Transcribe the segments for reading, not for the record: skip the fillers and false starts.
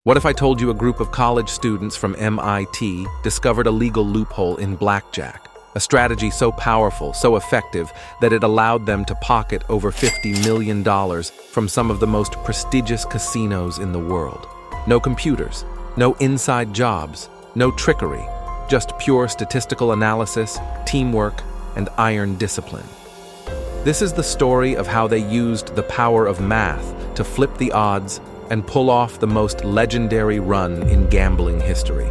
What if I told you a group of college students from MIT discovered a legal loophole in blackjack, a strategy so powerful, so effective, that it allowed them to pocket over $50 million from some of the most prestigious casinos in the world? No computers, no inside jobs, no trickery, just pure statistical analysis, teamwork, and iron discipline. This is the story of how they used the power of math to flip the odds and pull off the most legendary run in gambling history.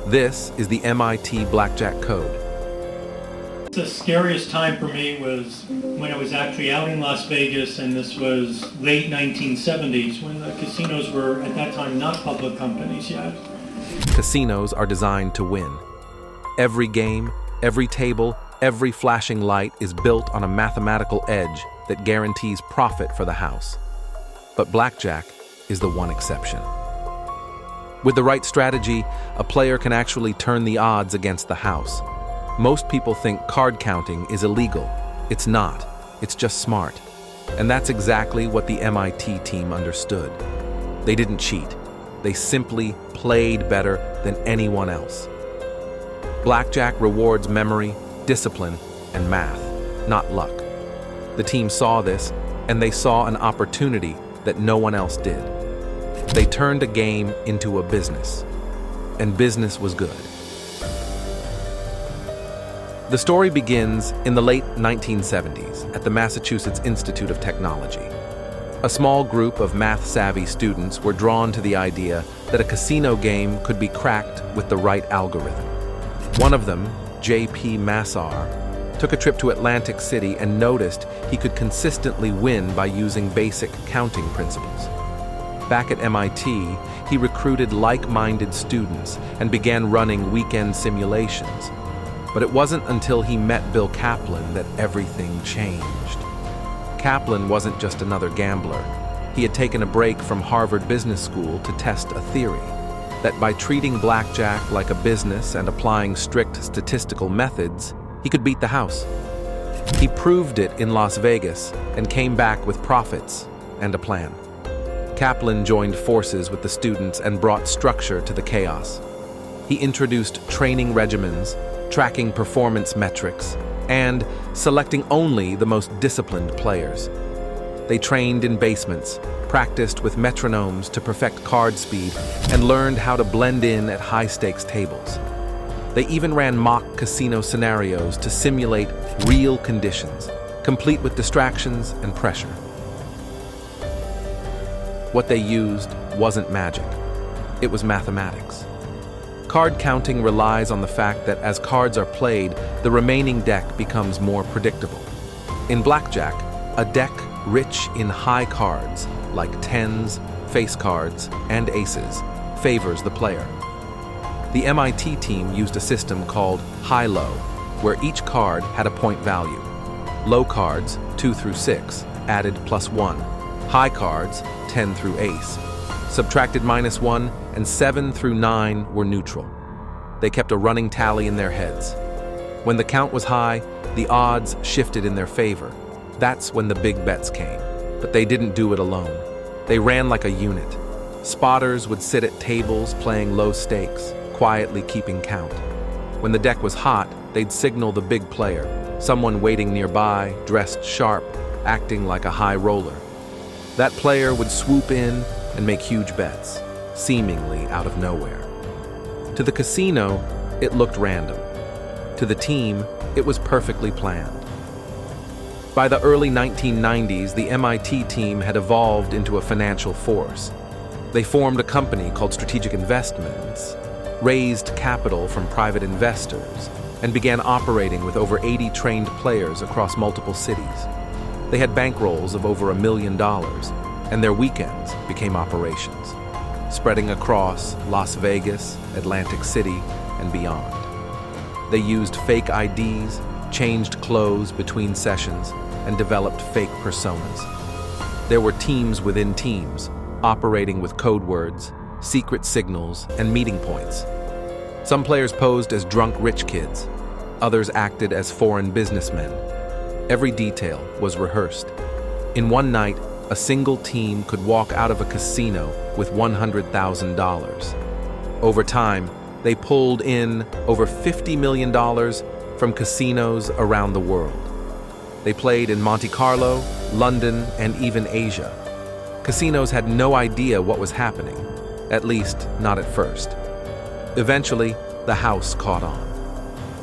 This is the MIT Blackjack Code. The scariest time for me was when I was actually out in Las Vegas, and this was late 1970s, when the casinos were, at that time, not public companies yet. Casinos are designed to win. Every game, every table, every flashing light is built on a mathematical edge that guarantees profit for the house. But blackjack is the one exception. With the right strategy, a player can actually turn the odds against the house. Most people think card counting is illegal. It's not. It's just smart. And that's exactly what the MIT team understood. They didn't cheat. They simply played better than anyone else. Blackjack rewards memory, discipline, and math, not luck. The team saw this, and they saw an opportunity that no one else did. They turned a game into a business, and business was good. The story begins in the late 1970s at the Massachusetts Institute of Technology. A small group of math-savvy students were drawn to the idea that a casino game could be cracked with the right algorithm. One of them, J.P. Massar, took a trip to Atlantic City and noticed he could consistently win by using basic counting principles. Back at MIT, he recruited like-minded students and began running weekend simulations. But it wasn't until he met Bill Kaplan that everything changed. Kaplan wasn't just another gambler. He had taken a break from Harvard Business School to test a theory that by treating blackjack like a business and applying strict statistical methods, he could beat the house. He proved it in Las Vegas and came back with profits and a plan. Kaplan joined forces with the students and brought structure to the chaos. He introduced training regimens, tracking performance metrics, and selecting only the most disciplined players. They trained in basements, practiced with metronomes to perfect card speed, and learned how to blend in at high-stakes tables. They even ran mock casino scenarios to simulate real conditions, complete with distractions and pressure. What they used wasn't magic. It was mathematics. Card counting relies on the fact that as cards are played, the remaining deck becomes more predictable. In blackjack, a deck rich in high cards, like tens, face cards, and aces, favors the player. The MIT team used a system called high-low, where each card had a point value. Low cards, 2 through 6, added +1. High cards, 10 through ace, subtracted -1, and 7 through 9 were neutral. They kept a running tally in their heads. When the count was high, the odds shifted in their favor. That's when the big bets came. But they didn't do it alone. They ran like a unit. Spotters would sit at tables playing low stakes, quietly keeping count. When the deck was hot, they'd signal the big player, someone waiting nearby, dressed sharp, acting like a high roller. That player would swoop in and make huge bets, seemingly out of nowhere. To the casino, it looked random. To the team, it was perfectly planned. By the early 1990s, the MIT team had evolved into a financial force. They formed a company called Strategic Investments, raised capital from private investors, and began operating with over 80 trained players across multiple cities. They had bankrolls of over $1 million, and their weekends became operations, spreading across Las Vegas, Atlantic City, and beyond. They used fake IDs, changed clothes between sessions, and developed fake personas. There were teams within teams, operating with code words, secret signals, and meeting points. Some players posed as drunk rich kids. Others acted as foreign businessmen. Every detail was rehearsed. In one night, a single team could walk out of a casino with $100,000. Over time, they pulled in over $50 million from casinos around the world. They played in Monte Carlo, London, and even Asia. Casinos had no idea what was happening, at least not at first. Eventually, the house caught on.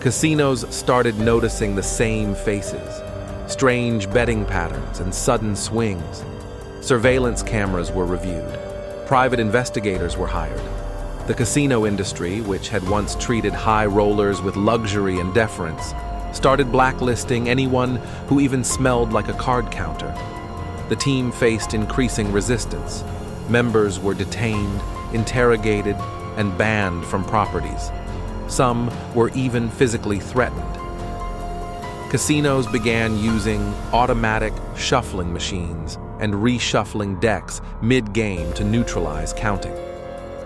Casinos started noticing the same faces, strange betting patterns and sudden swings. Surveillance cameras were reviewed. Private investigators were hired. The casino industry, which had once treated high rollers with luxury and deference, started blacklisting anyone who even smelled like a card counter. The team faced increasing resistance. Members were detained, interrogated, and banned from properties. Some were even physically threatened. Casinos began using automatic shuffling machines and reshuffling decks mid-game to neutralize counting.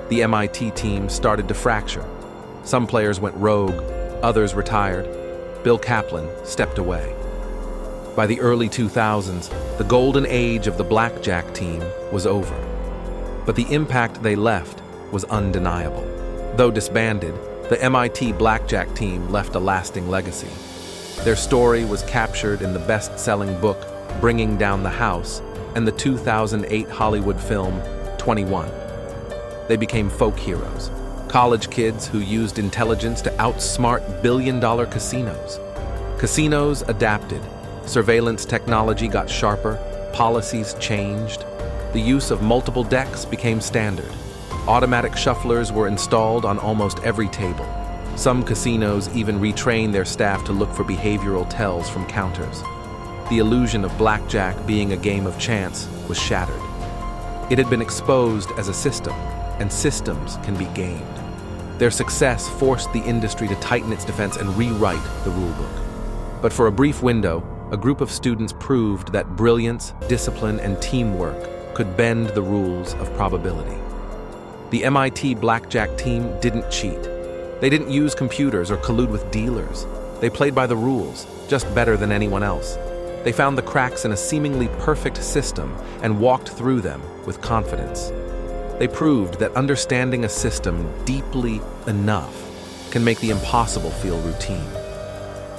The MIT team started to fracture. Some players went rogue, others retired. Bill Kaplan stepped away. By the early 2000s, the golden age of the Blackjack Team was over. But the impact they left was undeniable. Though disbanded, the MIT Blackjack Team left a lasting legacy. Their story was captured in the best-selling book Bringing Down the House and the 2008 Hollywood film 21. They became folk heroes, college kids who used intelligence to outsmart billion-dollar casinos. Casinos adapted. Surveillance technology got sharper, policies changed. The use of multiple decks became standard. Automatic shufflers were installed on almost every table. Some casinos even retrained their staff to look for behavioral tells from counters. The illusion of blackjack being a game of chance was shattered. It had been exposed as a system, and systems can be gamed. Their success forced the industry to tighten its defense and rewrite the rulebook. But for a brief window, a group of students proved that brilliance, discipline, and teamwork could bend the rules of probability. The MIT Blackjack Team didn't cheat. They didn't use computers or collude with dealers. They played by the rules, just better than anyone else. They found the cracks in a seemingly perfect system and walked through them with confidence. They proved that understanding a system deeply enough can make the impossible feel routine.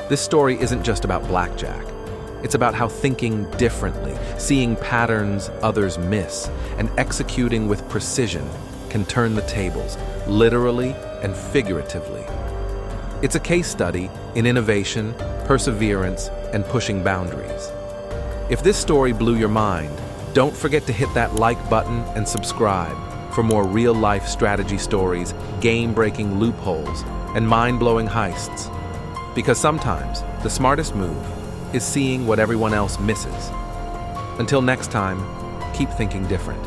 This story isn't just about blackjack. It's about how thinking differently, seeing patterns others miss, and executing with precision can turn the tables, literally and figuratively. It's a case study in innovation, perseverance, and pushing boundaries. If this story blew your mind, don't forget to hit that like button and subscribe for more real-life strategy stories, game-breaking loopholes, and mind-blowing heists. Because sometimes the smartest move is seeing what everyone else misses. Until next time, keep thinking different.